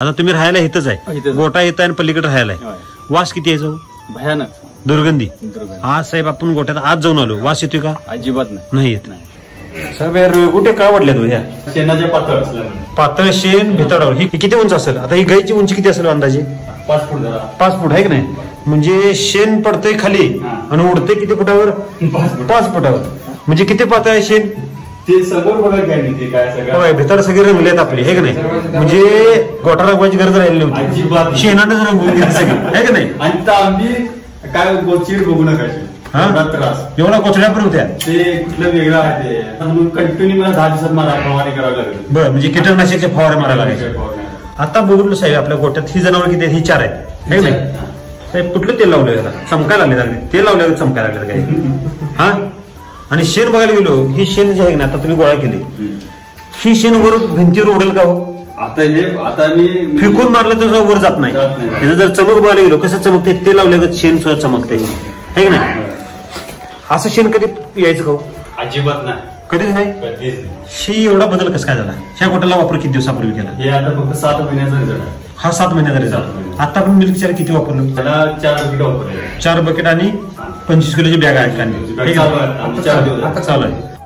आता तुम्ही राहायला इथंच आहे, इथंच. गोठा येत आणि पलीकडे राहायला आहे. होय. वास किती यायचो? भयानक दुर्गंधी. दुर्गंधी. आज साहेब आपण गोठ्यात आज जाऊन आलो, वास येतोय का? अजिबात नाही. नाही येत. साहेब यार कुठे काय वाटल्या तू ह्या शेणाच्या पातळ असल्यामुळे पातळ शेण भितडावर ही किती उंच असेल? आता ही गायची उंची किती असेल अंदाजे? 5 फूट जरा 5 फूट आहे की नाही? म्हणजे शेण पडतंय खाली आणि उडतंय किती फुटावर? 5 फुटावर. म्हणजे किती पातळ आहे शेण? ते समोर बघा काय नाही, ते काय सगळं बघा भितर सगळे रंगलेत आपले, हे की नाही? म्हणजे गोठा रंगवायची गरज राहिली अजिबात नव्हती, नाही. शेणानेच रंगवून दिली सगळी, आहे की नाही? आणि तर आम्ही काय गोचीड बघू नका हा? त्रास एवढा कोचड्या पण होत्या. ते कुठलं वेगळं आहे ते म्हणून कंटिन्यू मला 10 दिवसात मला फवारणी करावी लागेल. बरं, म्हणजे कीटकनाशकचे फवारे मारायला लागायचे. आता बघितलं साहेब आपल्या गोठ्यात ही जनावर किती आहेत? ही 4 आहेत, है की नाही? साहेब कुठलं तेल लावलं याला? चमकायला लागले, तेल लावल्यावर चमकायला लागले काय? हा. आणि शेण बघायला गेलो, ही शेण जी आहे ना आता तुम्ही गोळा केली, ही शेण वर भिंतीवर उडेल का हो? आता मी फेकून मारलं तर वर जात नाही. जात नाही. त्याचं जर चमक बघायला गेलो कसं चमकते, ते लावल्यावर शेण सुद्धा चमकते, है की नाही? असं शेण कधी यायचं का हो? अजिबात नाही, कधीच नाही. कधीच नाही. शी एवढा बदल कसं काय झाला? ह्या गोट्याला वापर किती दिवसापूर्वी केला? हे आता फक्त 7 महिन्याचा रिझल्ट आहे. हा 7 महिन्याचा रिझल्ट. आता आपण मिल्क चार किती वापरलो? त्याला 4 बकेट वापरले. 4 बकेट आणि 25 किलोची बॅग आहे. चालू आहे. आमचे 4 दिवस आता चालू आहे.